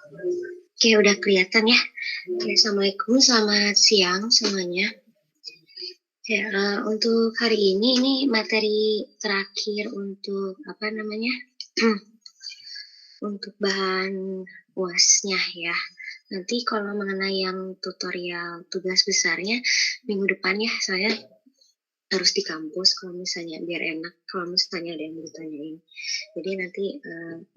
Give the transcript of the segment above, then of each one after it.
Oke, udah kelihatan ya. Oke, Assalamualaikum, selamat siang semuanya. Ya, untuk hari ini materi terakhir untuk apa namanya, untuk bahan UAS-nya ya. Nanti kalau mengenai yang tutorial tugas besarnya minggu depan ya, saya harus di kampus kalau misalnya biar enak kalau misalnya ada yang ditanyain. Jadi nanti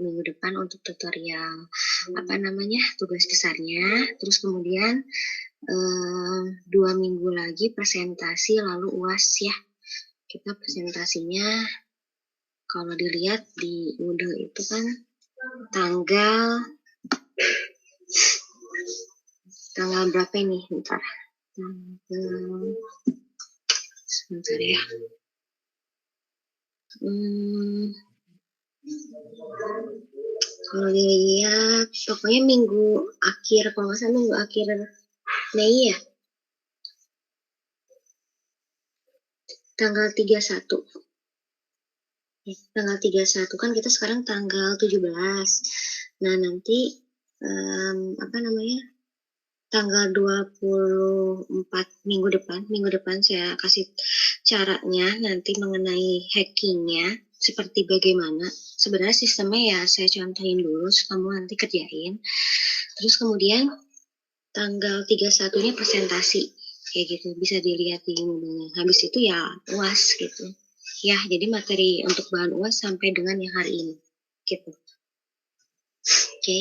minggu depan untuk tutorial apa namanya tugas besarnya, terus kemudian 2 minggu lagi presentasi lalu UAS ya. Kita presentasinya kalau dilihat di Moodle itu kan tanggal berapa ini? Bentar. Sebentar ya. Kalau dilihat pokoknya minggu akhir, kalau nggak salah minggu akhir Mei ya, tanggal 31. Tanggal 31 kan kita sekarang tanggal 17. Nah, nanti apa namanya? Tanggal 24 minggu depan saya kasih caranya nanti mengenai hackingnya seperti bagaimana. Sebenarnya sistemnya ya saya contohin dulu, kamu nanti kerjain. Terus kemudian tanggal 31-nya presentasi kayak gitu, bisa dilihat di Moodle-nya. Habis itu ya UAS gitu. Ya, jadi materi untuk bahan UAS sampai dengan yang hari ini gitu. Oke.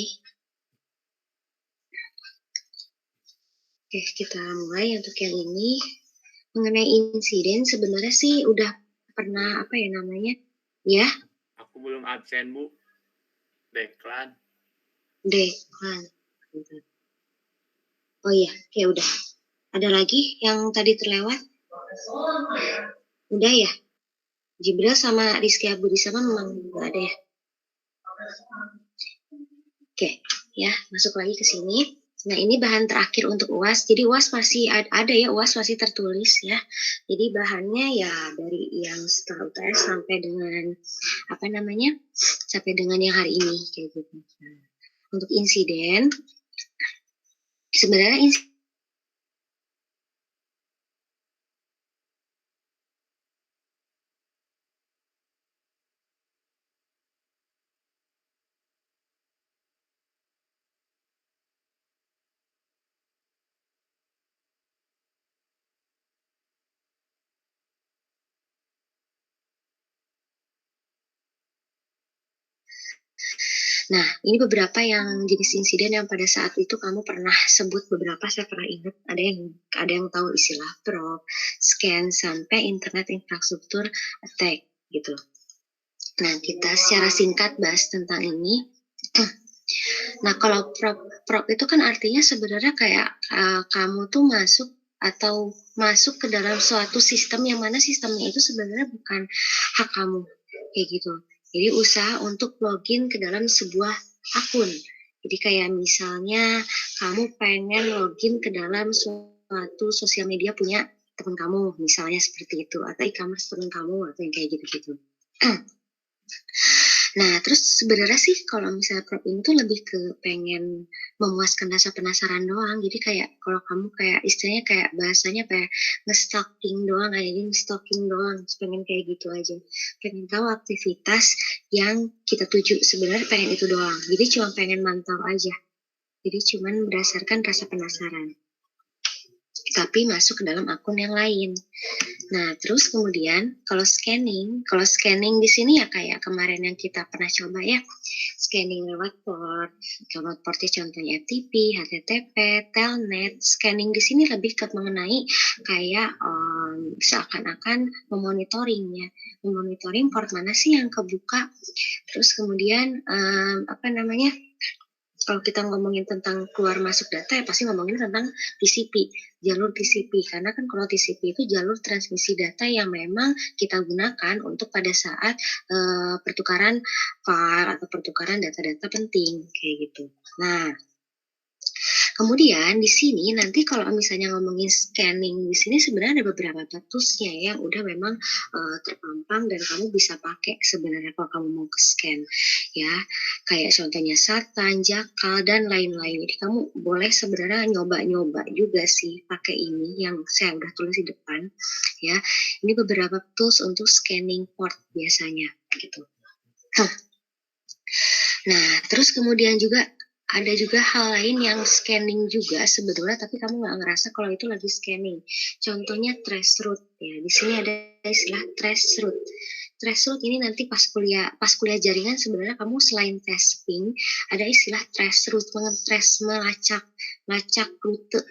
Oke, kita mulai untuk yang ini. Mengenai insiden sebenarnya sih udah pernah apa ya namanya? Ya. Aku belum absen, Bu. Deklan. Oh iya, ya udah. Ada lagi yang tadi terlewat? Udah ya? Jibril sama Rizky Abudi sama memang nggak ada ya? Oke, ya masuk lagi ke sini. Nah, ini bahan terakhir untuk UAS. Jadi UAS masih ada ya, UAS masih tertulis ya. Jadi bahannya ya dari yang setelah UTS sampai dengan apa namanya? Sampai dengan yang hari ini kayak gitu. Nah, untuk insiden sebenarnya Nah, ini beberapa yang jenis insiden yang pada saat itu kamu pernah sebut beberapa, saya pernah ingat ada yang tahu istilah probe, scan sampai internet infrastruktur attack gitu. Nah, kita secara singkat bahas tentang ini. Nah, kalau probe itu kan artinya sebenarnya kayak kamu tuh masuk ke dalam suatu sistem yang mana sistemnya itu sebenarnya bukan hak kamu kayak gitu. Jadi usaha untuk login ke dalam sebuah akun. Jadi kayak misalnya kamu pengen login ke dalam suatu sosial media punya teman kamu, misalnya seperti itu, atau e-commerce teman kamu, atau yang kayak gitu-gitu. Nah, terus sebenarnya sih kalau misalnya prop ini tuh lebih ke pengen memuaskan rasa penasaran doang. Jadi kayak kalau kamu kayak istilahnya kayak bahasanya kayak nge-stalking doang, kayak gini stalking doang, pengen kayak gitu aja. Pengen tahu aktivitas yang kita tuju, sebenarnya pengen itu doang. Jadi cuma pengen mantau aja. Jadi cuma berdasarkan rasa penasaran. Tapi masuk ke dalam akun yang lain. Nah, terus kemudian kalau scanning di sini ya kayak kemarin yang kita pernah coba ya, scanning lewat portnya contohnya FTP, HTTP, Telnet. Scanning di sini lebih ke mengenai kayak seakan-akan memonitoringnya, memonitoring port mana sih yang kebuka, terus kemudian apa namanya? Kalau kita ngomongin tentang keluar masuk data ya pasti ngomongin tentang TCP, jalur TCP. Karena kan kalau TCP itu jalur transmisi data yang memang kita gunakan untuk pada saat pertukaran file atau pertukaran data-data penting kayak gitu. Nah, Kemudian di sini nanti kalau misalnya ngomongin scanning, di sini sebenarnya ada beberapa toolsnya ya yang udah memang, terpampang dan kamu bisa pakai sebenarnya kalau kamu mau ke-scan ya. Kayak contohnya Satan, Jakal, dan lain-lain. Jadi kamu boleh sebenarnya nyoba-nyoba juga sih pakai ini yang saya udah tulis di depan ya. Ini beberapa tools untuk scanning port biasanya gitu. Nah, terus kemudian juga ada juga hal lain yang scanning juga sebetulnya, tapi kamu nggak ngerasa kalau itu lagi scanning. Contohnya traceroute ya. Di sini ada istilah traceroute. Traceroute ini nanti pas kuliah jaringan sebenarnya kamu selain testing ada istilah traceroute, mengetrace, melacak rute.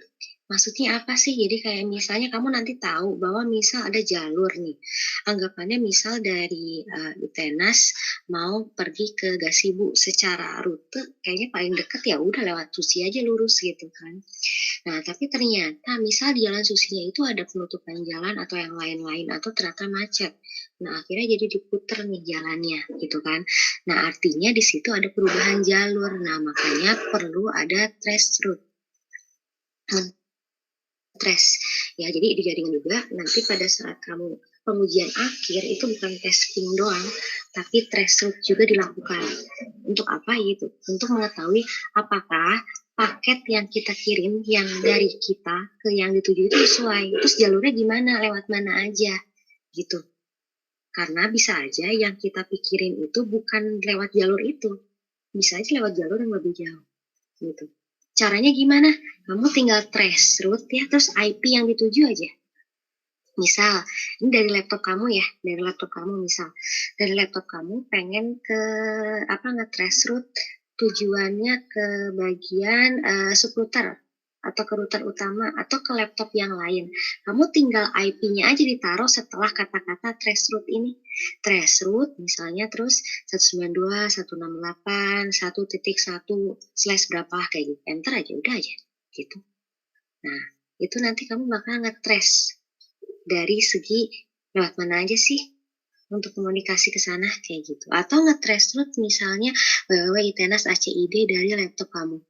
Maksudnya apa sih? Jadi kayak misalnya kamu nanti tahu bahwa misal ada jalur nih. Anggapannya misal dari Itenas mau pergi ke Gasibu secara rute kayaknya paling deket ya udah lewat Susi aja lurus gitu kan. Nah, tapi ternyata misal di jalan Susinya itu ada penutupan jalan atau yang lain-lain atau ternyata macet. Nah, akhirnya jadi diputer nih jalannya gitu kan. Nah, artinya di situ ada perubahan jalur. Nah, makanya perlu ada trace route. Trace ya, jadi di jaringan juga nanti pada saat kamu pengujian akhir itu bukan testing doang tapi trace route juga dilakukan. Untuk apa itu? Untuk mengetahui apakah paket yang kita kirim yang dari kita ke yang dituju itu sesuai, terus jalurnya gimana, lewat mana aja gitu. Karena bisa aja yang kita pikirin itu bukan lewat jalur itu, bisa aja lewat jalur yang lebih jauh gitu. Caranya gimana? Kamu tinggal trace route ya, terus IP yang dituju aja. Misal, ini dari laptop kamu ya, dari laptop kamu misal. Dari laptop kamu pengen ke nge-trace route tujuannya ke bagian subrouter atau ke router utama atau ke laptop yang lain. Kamu tinggal IP-nya aja ditaruh setelah kata-kata trace route ini. Trace route misalnya terus 192.168.1.1 berapa kayak gitu. Enter aja udah aja gitu. Nah, itu nanti kamu bakal nge-trace dari segi lewat mana aja sih untuk komunikasi ke sana kayak gitu. Atau nge-trace route misalnya www.itenas.acid dari laptop kamu.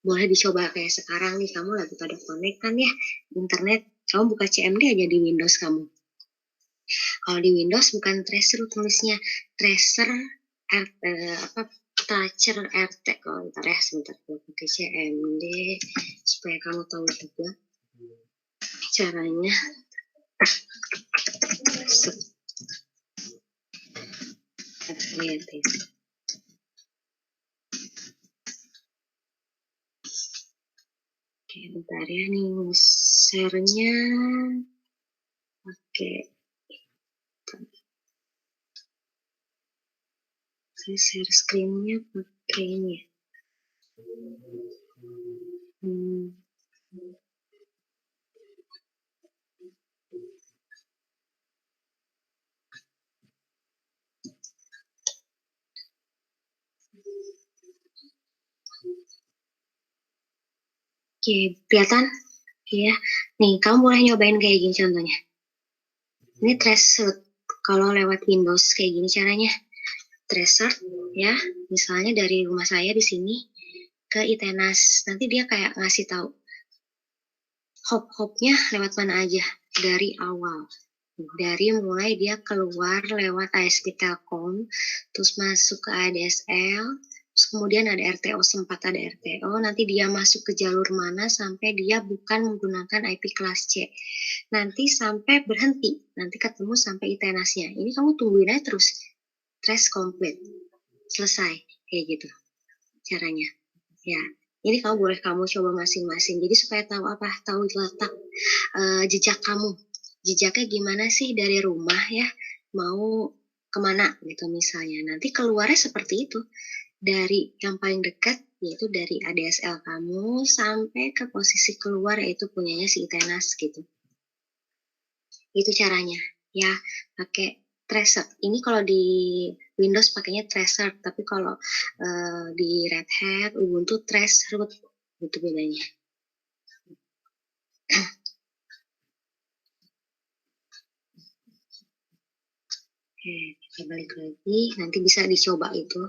Boleh dicoba kayak sekarang nih kamu lagi pada connect kan ya internet, kamu buka CMD aja di Windows kamu. Kalau di Windows bukan tracer tulisnya tracer tracer RT. Kalau ntar ya sebentar gue pakai CMD supaya kamu tahu juga caranya. Oke, bentar ya nih share-nya. Oke. Saya share screen-nya pakai ini. Oke, kelihatan? Ya. Nih, kamu boleh nyobain kayak gini contohnya. Ini trace kalau lewat Windows kayak gini caranya. Tracer ya, misalnya dari rumah saya di sini ke Itenas. Nanti dia kayak ngasih tahu hop-hopnya lewat mana aja dari awal. Dari mulai dia keluar lewat ASP Telkom, terus masuk ke ADSL, terus kemudian ada RTO, sempat ada RTO, nanti dia masuk ke jalur mana sampai dia bukan menggunakan IP kelas C. Nanti sampai berhenti, nanti ketemu sampai Itenasnya. Ini kamu tungguin aja terus, trace complete, selesai, kayak gitu caranya. Ya, ini boleh kamu coba masing-masing. Jadi supaya tahu tahu letak jejak kamu. Jejaknya gimana sih dari rumah ya, mau kemana gitu misalnya. Nanti keluarnya seperti itu. Dari yang paling dekat, yaitu dari ADSL kamu, sampai ke posisi keluar, yaitu punyanya si Itenas gitu. Itu caranya. Ya, pakai tracer. Ini kalau di Windows pakainya tracer, tapi kalau di Red Hat, Ubuntu traceroute. Itu bedanya. Oke, kita balik lagi. Nanti bisa dicoba itu.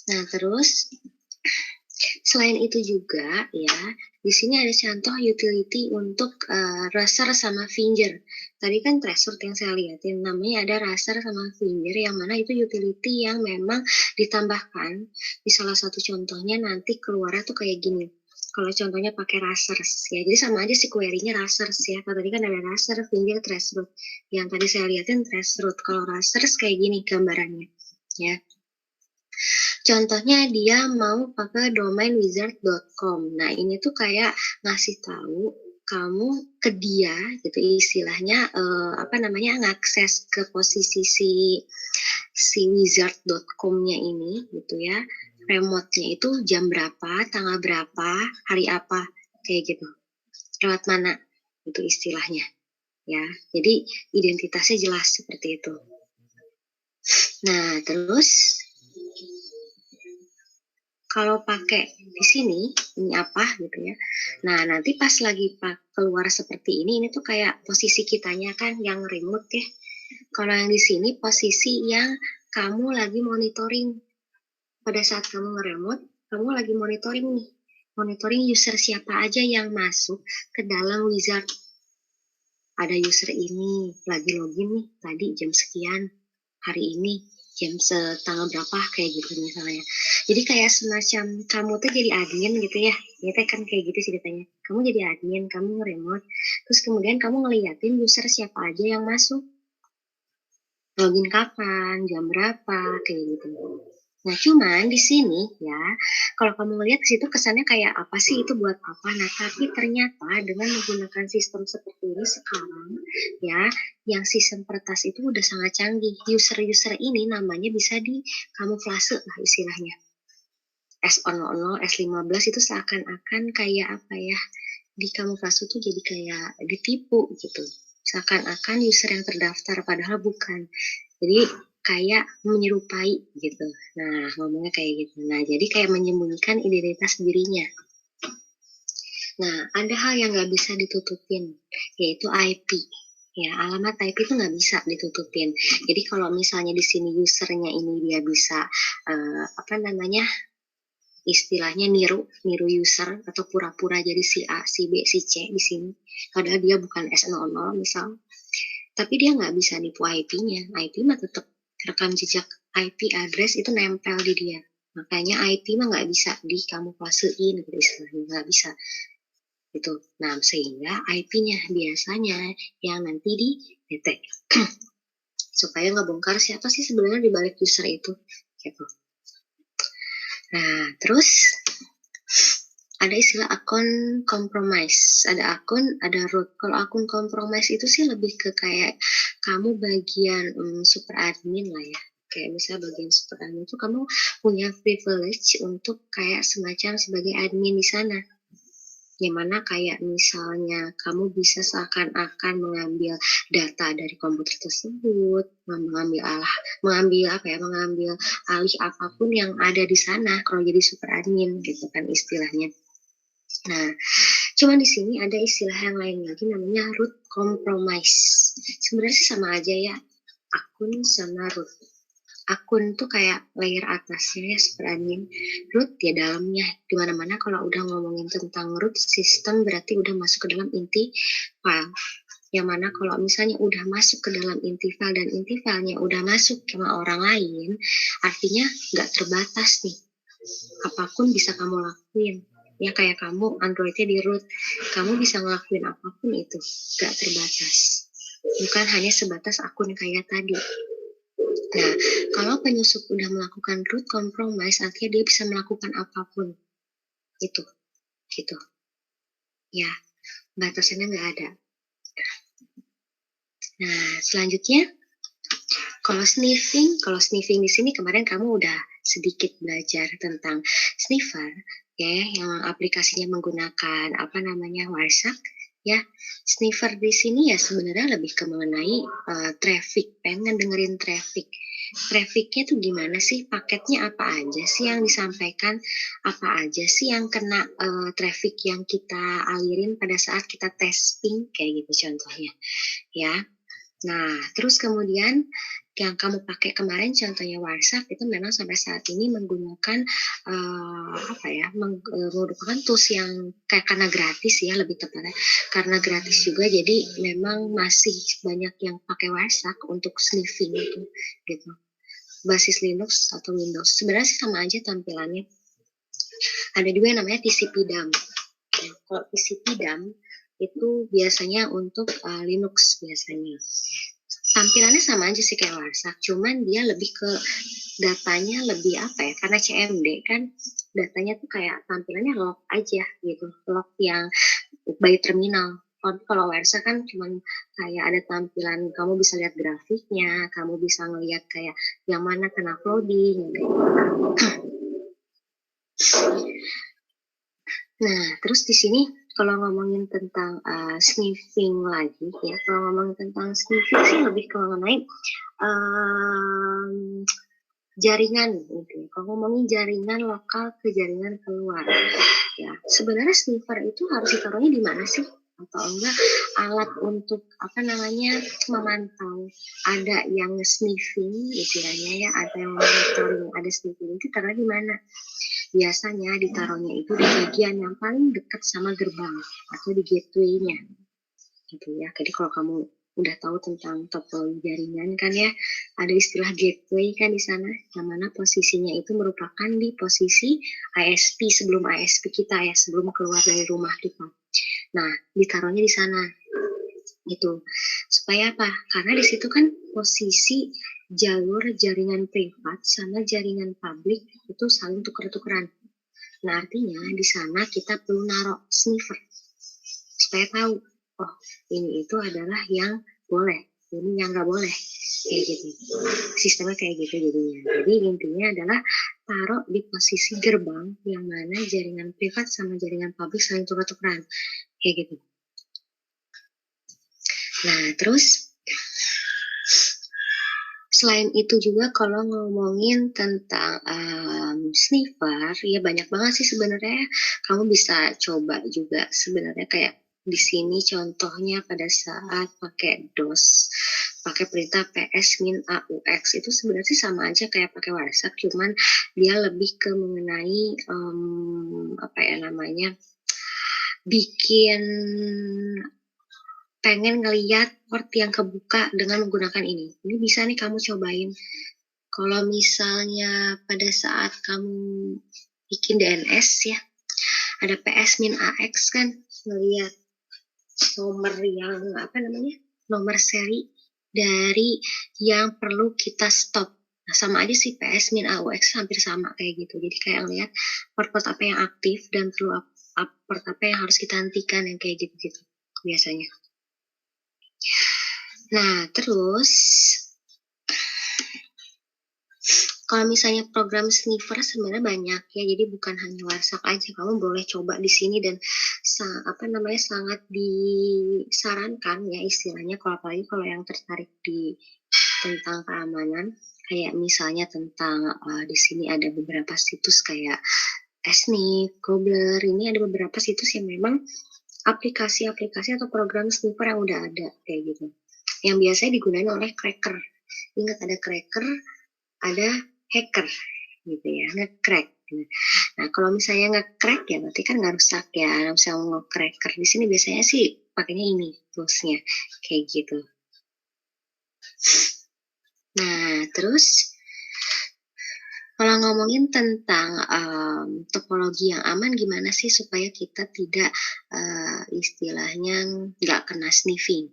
Nah, terus selain itu juga ya, di sini ada contoh utility untuk raster sama finger. Tadi kan threshold yang saya lihatin, namanya ada raster sama finger yang mana itu utility yang memang ditambahkan. Di salah satu contohnya nanti keluarnya tuh kayak gini. Kalau contohnya pakai rasters ya, jadi sama aja sih query-nya rasters ya. Kalau tadi kan ada raster, finger, threshold. Yang tadi saya lihatin threshold. Kalau rasters kayak gini gambarannya ya. Contohnya dia mau pakai domain wizard.com. Nah, ini tuh kayak ngasih tahu kamu ke dia gitu istilahnya apa namanya ngakses ke posisi si wizard.com-nya ini gitu ya. Remote-nya itu jam berapa, tanggal berapa, hari apa kayak gitu. Lewat mana itu istilahnya ya. Jadi identitasnya jelas seperti itu. Nah, terus kalau pakai di sini, ini apa gitu ya. Nah, nanti pas lagi keluar seperti ini tuh kayak posisi kitanya kan yang remote ya. Kalau yang di sini posisi yang kamu lagi monitoring. Pada saat kamu nge-remote, kamu lagi monitoring nih. Monitoring user siapa aja yang masuk ke dalam wizard. Ada user ini lagi login nih tadi jam sekian, hari ini jam tanggal berapa kayak gitu misalnya. Jadi kayak semacam kamu tuh jadi admin gitu ya. Ya kan kayak gitu ceritanya. Kamu jadi admin, kamu remote, terus kemudian kamu ngeliatin user siapa aja yang masuk. Login kapan, jam berapa, kayak gitu. Nah, cuman di sini ya, kalau kamu lihat ke situ kesannya kayak apa sih itu buat apa? Nah, tapi ternyata dengan menggunakan sistem seperti ini sekarang ya, yang sistem peretas itu udah sangat canggih. User-user ini namanya bisa di kamuflase lah istilahnya. S00, S15 itu seakan-akan kayak apa ya? Di kamuflase tuh jadi kayak ditipu gitu. Seakan-akan user yang terdaftar padahal bukan. Jadi kayak menyerupai gitu. Nah, ngomongnya kayak gitu. Nah, jadi kayak menyembunyikan identitas dirinya. Nah, ada hal yang nggak bisa ditutupin, yaitu IP. Ya, alamat IP itu nggak bisa ditutupin. Jadi kalau misalnya di sini usernya ini dia bisa apa namanya istilahnya niru user atau pura-pura jadi si A, si B, si C di sini. Padahal dia bukan S00 misal. Tapi dia nggak bisa nipu IP-nya. IP mah tetap rekam jejak IP address itu nempel di dia. Makanya IP mah nggak bisa dikamuflasein gitu istilahnya, nggak bisa gitu. Nah, sehingga IP-nya biasanya yang nanti di-detect supaya ngebongkar siapa sih sebenarnya di balik user itu gitu. Nah, terus ada istilah akun compromise. Ada akun, ada root. Kalau akun compromise itu sih lebih ke kayak kamu bagian super admin lah ya. Kayak misalnya bagian super admin itu kamu punya privilege untuk kayak semacam sebagai admin di sana. Yang mana kayak misalnya kamu bisa seakan-akan mengambil data dari komputer tersebut, mengambil alih apapun yang ada di sana kalau jadi super admin gitu kan istilahnya. Nah, cuma di sini ada istilah yang lain lagi namanya root compromise. Sebenarnya sih sama aja ya, akun sama root. Akun tuh kayak layer atasnya ya super admin, root ya dalamnya. Dimana-mana kalau udah ngomongin tentang root system berarti udah masuk ke dalam inti file. Yang mana kalau misalnya udah masuk ke dalam inti file dan inti filenya udah masuk sama orang lain, artinya nggak terbatas nih. Apapun bisa kamu lakuin. Ya kayak kamu Androidnya di root, kamu bisa ngelakuin apapun itu, gak terbatas. Bukan hanya sebatas akun kayak tadi. Nah, kalau penyusup udah melakukan root compromise, artinya dia bisa melakukan apapun. Itu, gitu. Ya, batasannya nggak ada. Nah, selanjutnya, kalau sniffing di sini kemarin kamu udah sedikit belajar tentang sniffer, ya, yang aplikasinya menggunakan apa namanya Wireshark, ya. Sniffer di sini ya sebenarnya lebih ke mengenai traffic, pengen dengerin traffic. Trafficnya tuh gimana sih? Paketnya apa aja sih yang disampaikan? Apa aja sih yang kena traffic yang kita alirin pada saat kita testing kayak gitu contohnya, ya. Nah, terus kemudian yang kamu pakai kemarin contohnya WhatsApp itu memang sampai saat ini menggunakan, apa ya, merupakan tools yang kayak karena gratis ya lebih tepatnya, karena gratis juga jadi memang masih banyak yang pakai WhatsApp untuk sniffing itu, gitu. Basis Linux atau Windows, sebenarnya sih sama aja tampilannya. Ada juga yang namanya TCP/DAM. Nah, kalau TCP/DAM itu biasanya untuk, Linux biasanya. Tampilannya sama aja sih kayak WhatsApp, cuman dia lebih ke datanya lebih apa ya, karena CMD kan datanya tuh kayak tampilannya log aja gitu, log yang by terminal. Kalau WhatsApp kan cuman kayak ada tampilan kamu bisa lihat grafiknya, kamu bisa ngelihat kayak yang mana kena flooding kayak gitu. Nah, terus di sini kalau ngomongin tentang, sniffing lagi ya, kalau ngomongin tentang sniffing sih lebih ke mengenai, mmm, jaringan gitu. Kalau ngomongin jaringan lokal ke jaringan keluar, ya sebenarnya sniffer itu harus ditaruhnya di mana sih? Atau enggak alat untuk apa namanya, memantau ada yang sniffing istilahnya ya, ada yang monitoring ada sniffing itu taruhnya di mana? Biasanya ditaruhnya itu di bagian yang paling dekat sama gerbang atau di gateway-nya gitu ya. Jadi kalau kamu udah tahu tentang topologi jaringan kan ya, ada istilah gateway kan di sana, yang mana posisinya itu merupakan di posisi ISP sebelum ISP kita ya, sebelum keluar dari rumah kita. Nah, ditaruhnya di sana gitu. Supaya apa? Karena di situ kan posisi jalur jaringan privat sama jaringan publik itu saling tuker-tukeran. Nah, artinya di sana kita perlu naruh sniffer supaya tahu, oh ini itu adalah yang boleh, ini yang nggak boleh, kayak gitu. Sistemnya kayak gitu jadinya. Jadi intinya adalah taruh di posisi gerbang yang mana jaringan privat sama jaringan publik saling tuker-tukeran, kayak gitu. Nah, terus selain itu juga kalau ngomongin tentang, sniffer, ya banyak banget sih sebenarnya. Kamu bisa coba juga sebenarnya kayak di sini contohnya pada saat pakai DOS, pakai perintah ps-aux itu sebenarnya sih sama aja kayak pakai WhatsApp, cuman dia lebih ke mengenai, apa ya namanya, bikin pengen ngelihat port yang kebuka dengan menggunakan ini. Ini bisa nih kamu cobain. Kalau misalnya pada saat kamu bikin DNS ya, ada PS-AX kan, ngelihat nomor yang apa namanya, nomor seri dari yang perlu kita stop. Nah, sama aja sih PS-AUX hampir sama kayak gitu. Jadi kayak ngelihat port-port apa yang aktif dan perlu port apa yang harus kita hentikan yang kayak gitu-gitu biasanya. Nah, terus kalau misalnya program sniffer sebenarnya banyak ya, jadi bukan hanya WhatsApp aja, kamu boleh coba di sini dan apa namanya, sangat disarankan ya istilahnya kalau apalagi kalau yang tertarik di tentang keamanan, kayak misalnya tentang, di sini ada beberapa situs kayak Sniff, Gobbler, ini ada beberapa situs yang memang aplikasi-aplikasi atau program sniffer yang udah ada, kayak gitu. Yang biasanya digunakan oleh cracker. Ingat ada cracker, ada hacker gitu ya, nge-crack. Nah, kalau misalnya nge-crack ya berarti kan nggak rusak ya. Kalau misalnya mau cracker di sini biasanya sih pakainya ini toolsnya kayak gitu. Nah, terus kalau ngomongin tentang topologi yang aman gimana sih supaya kita tidak istilahnya nggak kena sniffing?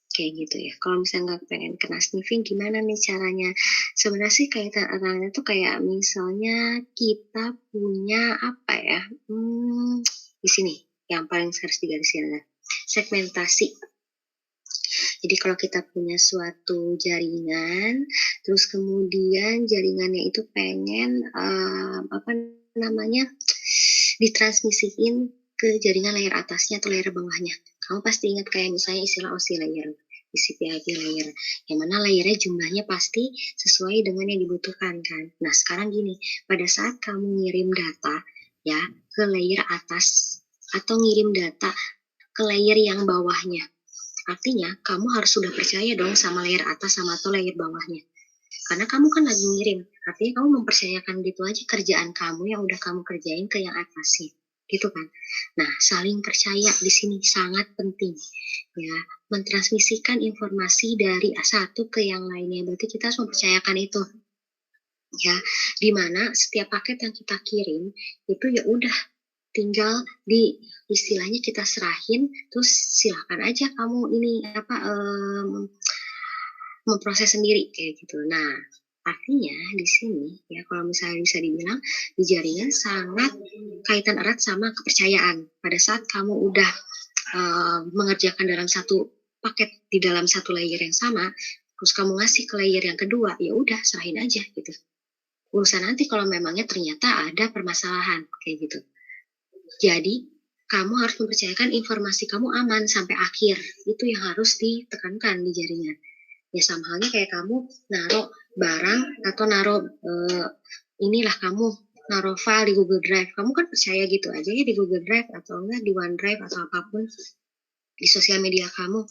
Kayak gitu ya. Kalau misalnya nggak pengen kena sniffing gimana nih caranya? Sebenarnya sih kayak tantangannya tuh kayak misalnya kita punya apa ya, di sini yang paling harus digariskan adalah segmentasi. Jadi kalau kita punya suatu jaringan, terus kemudian jaringannya itu pengen, apa namanya, ditransmisiin ke jaringan layer atasnya atau layer bawahnya. Kamu pasti ingat kayak misalnya istilah OSI layer, TCP/IP layer, yang mana layernya jumlahnya pasti sesuai dengan yang dibutuhkan kan. Nah sekarang gini, pada saat kamu ngirim data ya ke layer atas atau ngirim data ke layer yang bawahnya, Artinya kamu harus sudah percaya dong sama layer atas sama atau layer bawahnya. Karena kamu kan lagi ngirim, artinya kamu mempercayakan gitu aja kerjaan kamu yang udah kamu kerjain ke yang atasnya, gitu kan. Nah, saling percaya di sini sangat penting, ya. Mentransmisikan informasi dari satu ke yang lainnya, berarti kita harus mempercayakan itu, ya. Dimana setiap paket yang kita kirim itu ya udah tinggal di istilahnya kita serahin, terus silakan aja kamu ini apa memproses sendiri kayak gitu. Nah, artinya di sini ya kalau misalnya bisa dibilang di jaringan sangat kaitan erat sama kepercayaan. Pada saat kamu udah mengerjakan dalam satu paket di dalam satu layer yang sama, terus kamu ngasih ke layer yang kedua, ya udah serahin aja gitu. Urusan nanti kalau memangnya ternyata ada permasalahan kayak gitu. Jadi kamu harus mempercayakan informasi kamu aman sampai akhir. Itu yang harus ditekankan di jaringan. Ya sama halnya kayak kamu naruh barang atau naruh inilah kamu naruh file di Google Drive. Kamu kan percaya gitu aja ya di Google Drive atau enggak di OneDrive atau apapun di sosial media kamu.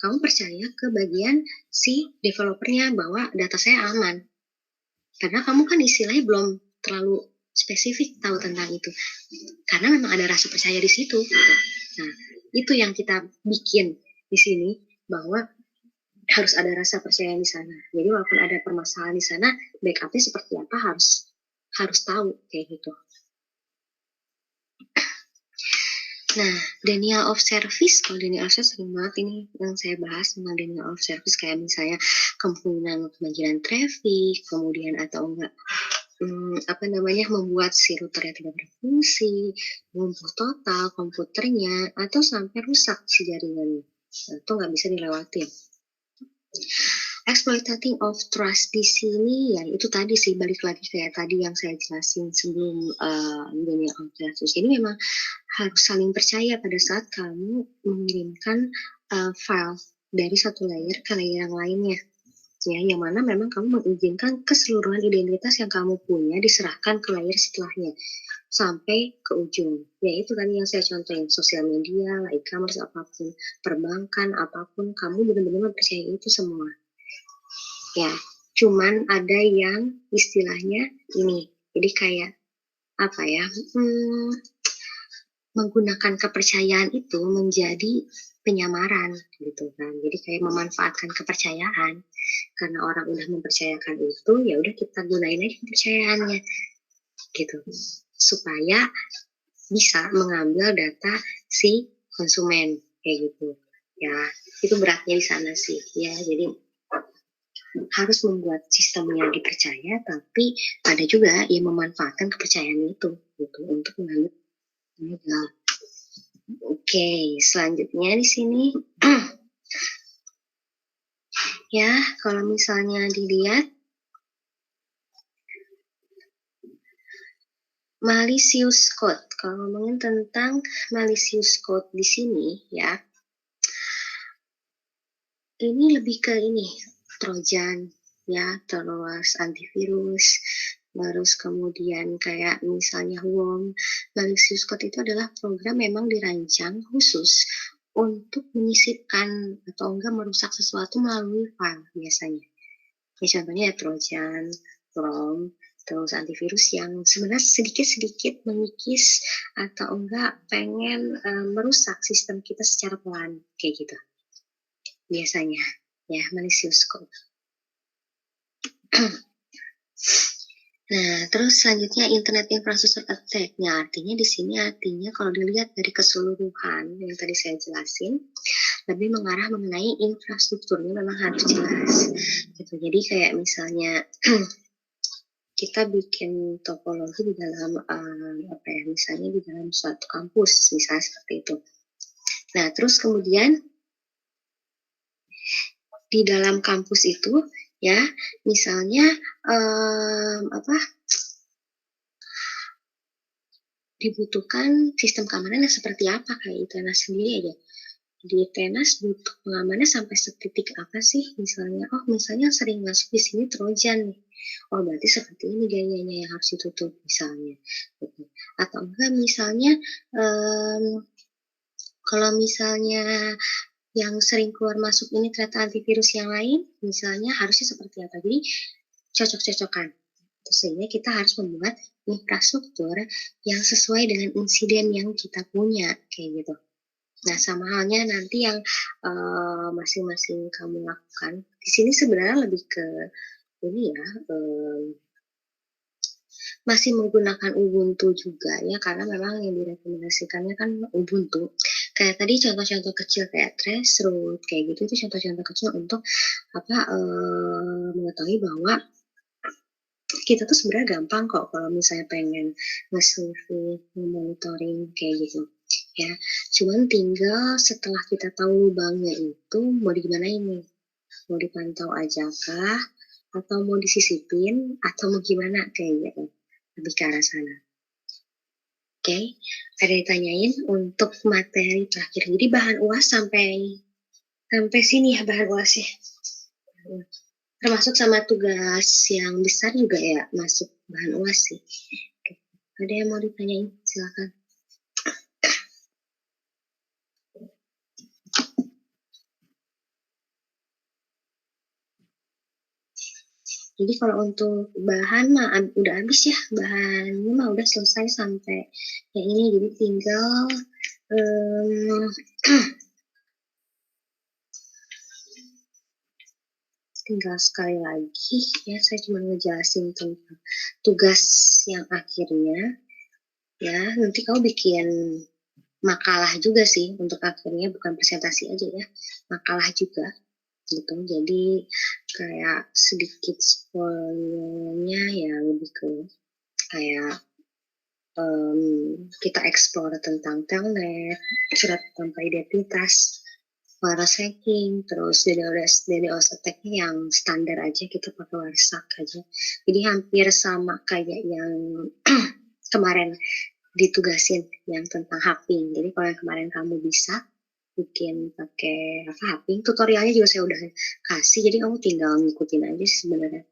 Kamu percaya ke bagian si developernya bahwa data saya aman. Karena kamu kan istilahnya belum terlalu spesifik tahu tentang itu. Karena memang ada rasa percaya di situ. Gitu. Nah, itu yang kita bikin di sini bahwa harus ada rasa percaya di sana. Jadi walaupun ada permasalahan di sana, backupnya seperti apa harus tahu kayak gitu. Nah, denial of service, kalau denial of service sering banget ini yang saya bahas tentang denial of service kayak misalnya kemungkinan kemajuan traffic, kemudian atau enggak apa namanya membuat si routernya tidak berfungsi, lumpuh total komputernya, atau sampai rusak si jaringannya. Nah, itu nggak bisa dilewatin. Exploitating of trust di sini ya itu tadi sih balik lagi kayak tadi yang saya jelasin sebelum denial of service. Jadi memang harus saling percaya pada saat kamu mengirimkan file dari satu layer ke layer yang lainnya. Ya, yang mana memang kamu mengizinkan keseluruhan identitas yang kamu punya diserahkan ke layer setelahnya sampai ke ujung. Ya itu tadi yang saya contohin, sosial media, e-commerce apapun, perbankan apapun, kamu benar-benar percaya itu semua. Ya, cuman ada yang istilahnya ini, jadi kayak apa ya? Menggunakan kepercayaan itu menjadi penyamaran gitu kan. Jadi kayak memanfaatkan kepercayaan karena orang udah mempercayakan itu, ya udah kita gunain aja kepercayaannya gitu supaya bisa mengambil data si konsumen kayak gitu. Ya, itu beratnya di sana sih. Ya, jadi harus membuat sistemnya dipercaya tapi ada juga yang memanfaatkan kepercayaan itu gitu untuk mengambil modal. Oke, selanjutnya di sini ya, kalau misalnya dilihat malicious code. Kalau ngomongin tentang malicious code di sini ya, ini lebih ke ini Trojan ya, terus antivirus, terus kemudian kayak misalnya worm. Malicious code itu adalah program memang dirancang khusus untuk menyisipkan atau enggak merusak sesuatu melalui file biasanya. Ya, contohnya ya Trojan, worm, terus antivirus yang sebenarnya sedikit-sedikit mengikis atau enggak pengen merusak sistem kita secara pelan kayak gitu biasanya ya malicious code. Nah, terus selanjutnya internet infrastructure attack. Nah, artinya di sini artinya kalau dilihat dari keseluruhan yang tadi saya jelasin, lebih mengarah mengenai infrastrukturnya memang harus jelas. Gitu. Jadi kayak misalnya kita bikin topologi di dalam apa ya, misalnya di dalam suatu kampus, misalnya seperti itu. Nah, terus kemudian di dalam kampus itu ya misalnya apa dibutuhkan sistem keamanan yang seperti apa kayak ITENAS sendiri aja. Di ITENAS butuh pengamannya sampai setitik apa sih? Misalnya, oh misalnya sering masuk di sini Trojan nih. Oh berarti seperti ini gayanya yang harus ditutup misalnya. Gitu. Atau enggak misalnya kalau misalnya yang sering keluar masuk ini ternyata antivirus yang lain, misalnya harusnya seperti apa. Jadi cocok-cocokan. Sehingga kita harus membuat infrastruktur yang sesuai dengan insiden yang kita punya, kayak gitu. Nah, sama halnya nanti yang masing-masing kamu lakukan. Di sini sebenarnya lebih ke ini ya, masih menggunakan Ubuntu juga ya, karena memang yang direkomendasikannya kan Ubuntu. Kayak tadi contoh-contoh kecil kayak Traceroute kayak gitu, itu contoh-contoh kecil untuk mengetahui bahwa kita tuh sebenarnya gampang kok kalau misalnya pengen nge-survey, monitoring kayak gitu ya. Cuman tinggal setelah kita tahu lubangnya itu mau digimanain nih? Mau dipantau aja kah? Atau mau disisipin? Atau mau gimana kayak gitu? Lebih ke arah sana. Oke, ada ditanyain untuk materi terakhir. Jadi bahan UAS sampai sini ya bahan UAS ya. Termasuk sama tugas yang besar juga ya masuk bahan UAS sih. Oke. Ada yang mau ditanyain? Silakan. Jadi kalau untuk bahan mah udah habis ya, bahannya mah udah selesai sampai yang ini, jadi tinggal tinggal sekali lagi ya, saya cuma ngejelasin tentang tugas yang akhirnya ya. Nanti kamu bikin makalah juga sih untuk akhirnya, bukan presentasi aja ya, makalah juga gitu. Jadi kayak sedikit spoilernya ya, lebih ke kayak kita explore tentang telnet, surat tanpa identitas, waras hacking, terus DDoS attack-nya yang standar aja, kita pakai warsak aja. Jadi hampir sama kayak yang kemarin ditugasin yang tentang hacking. Jadi kalau yang kemarin kamu bisa bikin pakai hacking, tutorialnya juga saya udah kasih, jadi kamu tinggal ngikutin aja sih sebenarnya.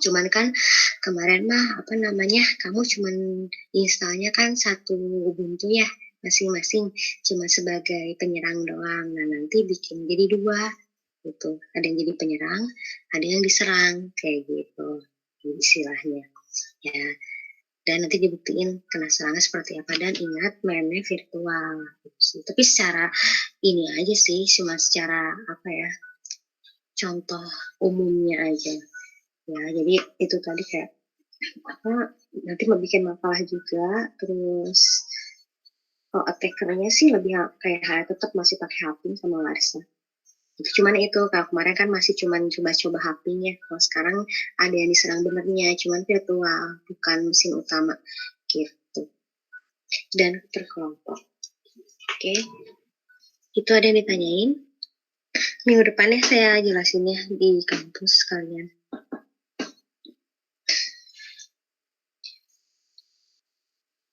Cuman kan kemarin mah kamu cuman installnya kan satu Ubuntu ya masing-masing, cuma sebagai penyerang doang. Nah, nanti bikin jadi dua gitu, ada yang jadi penyerang, ada yang diserang kayak gitu istilahnya ya. Dan nanti dibuktiin kena serangan seperti apa, dan ingat mainnya virtual gitu sih. Tapi secara ini aja sih, cuma secara apa ya, contoh umumnya aja ya. Jadi itu tadi kayak nanti mau bikin makalah juga. Terus kalau attackernya sih lebih kayak tetap masih pakai hacking sama Larsa itu. Cuman itu kalau kemarin kan masih cuman coba-coba hacking ya, kalau sekarang ada yang diserang benernya, cuman virtual bukan mesin utama gitu, dan terkelompok. Oke, itu ada yang ditanyain. Minggu depannya saya jelasinnya di kampus kalian.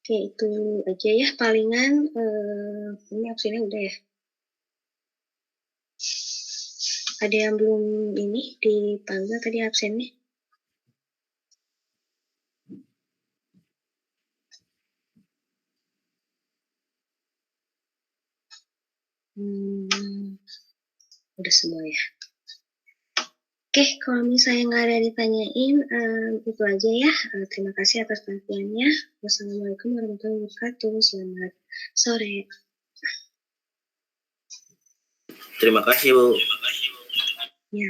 Oke, itu aja ya palingan. Ini absennya udah ya. Ada yang belum ini dipanggil tadi absennya? Udah semua ya. Oke, kalau misalnya nggak ada yang ditanyain, itu aja ya. Terima kasih atas perhatiannya. Wassalamualaikum warahmatullahi wabarakatuh. Selamat sore. Terima kasih, Bu. Ya.